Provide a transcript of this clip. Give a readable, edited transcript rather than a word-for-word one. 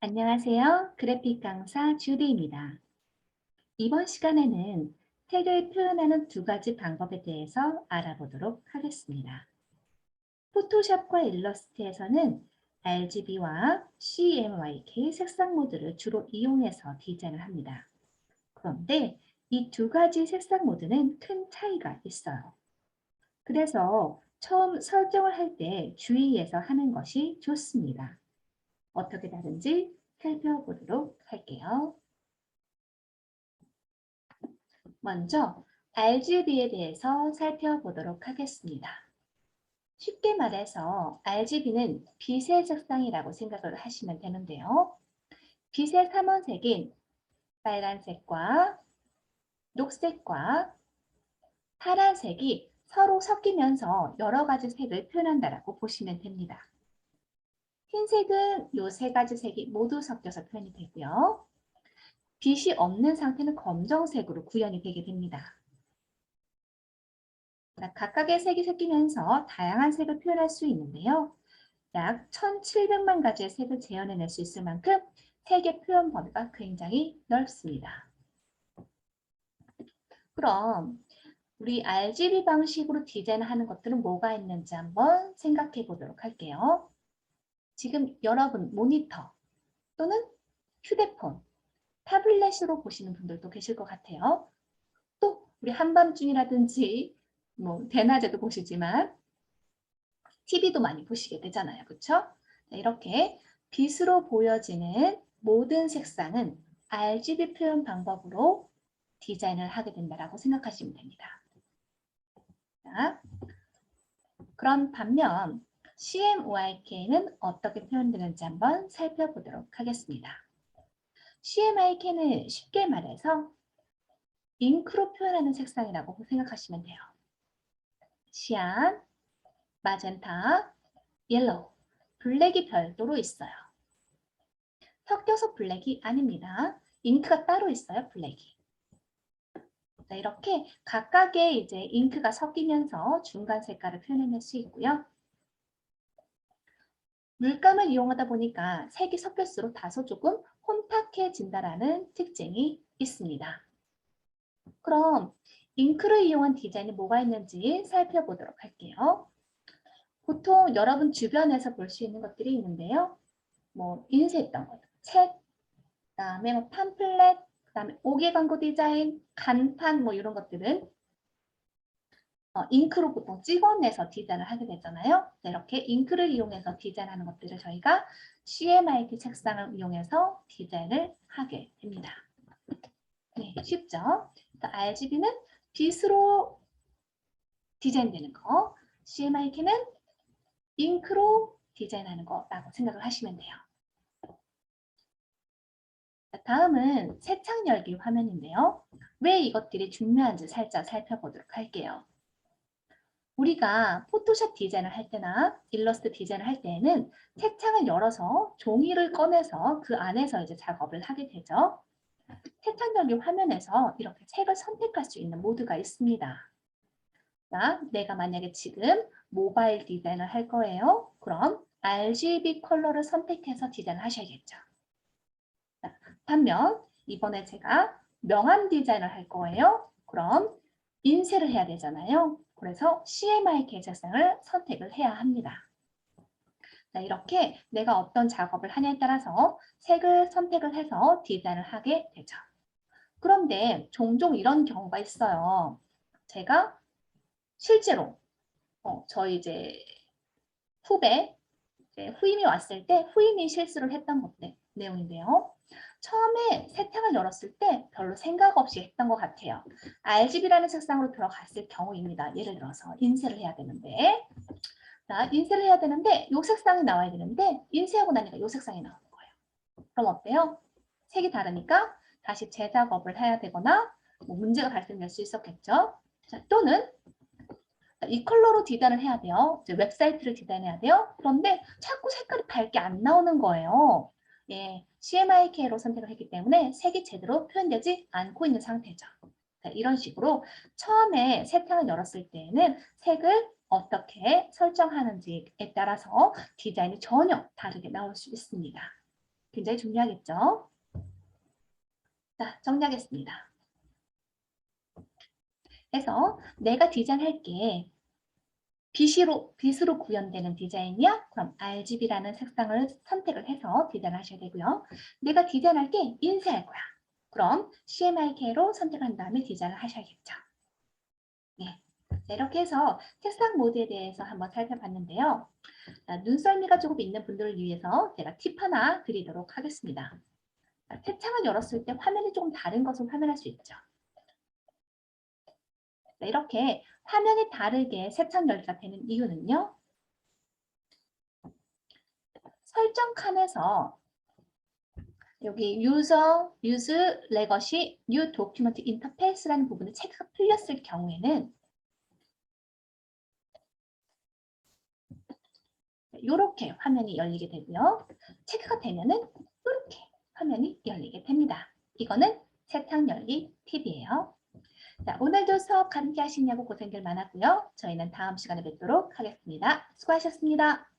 안녕하세요. 그래픽 강사 주디입니다. 이번 시간에는 색을 표현하는 두 가지 방법에 대해서 알아보도록 하겠습니다. 포토샵과 일러스트에서는 RGB와 CMYK 색상 모드를 주로 이용해서 디자인을 합니다. 그런데 이 두 가지 색상 모드는 큰 차이가 있어요. 그래서 처음 설정을 할 때 주의해서 하는 것이 좋습니다. 어떻게 다른지 살펴보도록 할게요. 먼저 RGB에 대해서 살펴보도록 하겠습니다. 쉽게 말해서 RGB는 빛의 색상이라고 생각을 하시면 되는데요. 빛의 삼원색인 빨간색과 녹색과 파란색이 서로 섞이면서 여러 가지 색을 표현한다고 보시면 됩니다. 흰색은 이 세 가지 색이 모두 섞여서 표현이 되고요. 빛이 없는 상태는 검정색으로 구현이 되게 됩니다. 각각의 색이 섞이면서 다양한 색을 표현할 수 있는데요. 약 1,700만 가지의 색을 재현해낼 수 있을 만큼 색의 표현 범위가 굉장히 넓습니다. 그럼 우리 RGB 방식으로 디자인하는 것들은 뭐가 있는지 한번 생각해 보도록 할게요. 지금 여러분 모니터 또는 휴대폰, 타블렛으로 보시는 분들도 계실 것 같아요. 또 우리 한밤중이라든지 대낮에도 보시지만 TV도 많이 보시게 되잖아요. 그렇죠? 이렇게 빛으로 보여지는 모든 색상은 RGB 표현 방법으로 디자인을 하게 된다고 생각하시면 됩니다. 자, 그런 반면 CMYK는 어떻게 표현되는지 한번 살펴보도록 하겠습니다. CMYK는 쉽게 말해서 잉크로 표현하는 색상이라고 생각하시면 돼요. 시안, 마젠타, 옐로우, 블랙이 별도로 있어요. 섞여서 블랙이 아닙니다. 잉크가 따로 있어요, 블랙이. 자, 이렇게 각각의 이제 잉크가 섞이면서 중간 색깔을 표현해낼 수 있고요. 물감을 이용하다 보니까 색이 섞일수록 다소 조금 혼탁해진다라는 특징이 있습니다. 그럼 잉크를 이용한 디자인이 뭐가 있는지 살펴보도록 할게요. 보통 여러분 주변에서 볼 수 있는 것들이 있는데요. 인쇄했던 것, 책, 그다음에 팜플렛, 그다음에 5개 광고 디자인, 간판 이런 것들은 잉크로 보통 찍어내서 디자인을 하게 되잖아요. 이렇게 잉크를 이용해서 디자인하는 것들을 저희가 CMYK 책상을 이용해서 디자인을 하게 됩니다. 네, 쉽죠? RGB는 빛으로 디자인되는 거, CMYK는 잉크로 디자인하는 거라고 생각을 하시면 돼요. 다음은 세창 열기 화면인데요. 왜 이것들이 중요한지 살짝 살펴보도록 할게요. 우리가 포토샵 디자인을 할 때나 일러스트 디자인을 할 때에는 책창을 열어서 종이를 꺼내서 그 안에서 이제 작업을 하게 되죠. 세창 열기 화면에서 이렇게 색을 선택할 수 있는 모드가 있습니다. 자, 내가 만약에 지금 모바일 디자인을 할 거예요. 그럼 RGB 컬러를 선택해서 디자인을 하셔야겠죠. 반면 이번에 제가 명암 디자인을 할 거예요. 그럼 인쇄를 해야 되잖아요. 그래서 CMYK 색상을 선택을 해야 합니다. 자, 이렇게 내가 어떤 작업을 하냐에 따라서 색을 선택을 해서 디자인을 하게 되죠. 그런데 종종 이런 경우가 있어요. 제가 실제로 저희 이제 후배 후임이 왔을 때 후임이 실수를 했던 것들 내용인데요. 처음에 세팅을 열었을 때 별로 생각 없이 했던 것 같아요. RGB라는 색상으로 들어갔을 경우입니다. 예를 들어서 인쇄를 해야 되는데 자, 인쇄를 해야 되는데 이 색상이 나와야 되는데 인쇄하고 나니까 이 색상이 나오는 거예요. 그럼 어때요? 색이 다르니까 다시 재작업을 해야 되거나 문제가 발생될 수 있었겠죠. 자, 또는 이 컬러로 디자인을 해야 돼요. 이제 웹사이트를 디자인해야 돼요. 그런데 자꾸 색깔이 밝게 안 나오는 거예요. 예, CMYK로 선택을 했기 때문에 색이 제대로 표현되지 않고 있는 상태죠. 자, 이런 식으로 처음에 세팅을 열었을 때에는 색을 어떻게 설정하는지에 따라서 디자인이 전혀 다르게 나올 수 있습니다. 굉장히 중요하겠죠? 자, 정리하겠습니다. 그래서 내가 디자인할게. 빛으로 구현되는 디자인이야? 그럼 RGB라는 색상을 선택을 해서 디자인하셔야 되고요. 내가 디자인할 게 인쇄할 거야. 그럼 CMYK로 선택한 다음에 디자인을 하셔야겠죠. 네. 이렇게 해서 색상 모드에 대해서 한번 살펴봤는데요. 자, 눈썰미가 조금 있는 분들을 위해서 제가 팁 하나 드리도록 하겠습니다. 자, 새 창을 열었을 때 화면이 조금 다른 것을 화면할 수 있죠. 자, 이렇게 화면이 다르게 새 창 열기가 되는 이유는요. 설정 칸에서 여기 use legacy new document interface라는 부분에 체크가 풀렸을 경우에는 이렇게 화면이 열리게 되고요. 체크가 되면은 이렇게 화면이 열리게 됩니다. 이거는 세탁 열기 팁이에요. 자, 오늘도 수업 함께 하시냐고 고생들 많았고요. 저희는 다음 시간에 뵙도록 하겠습니다. 수고하셨습니다.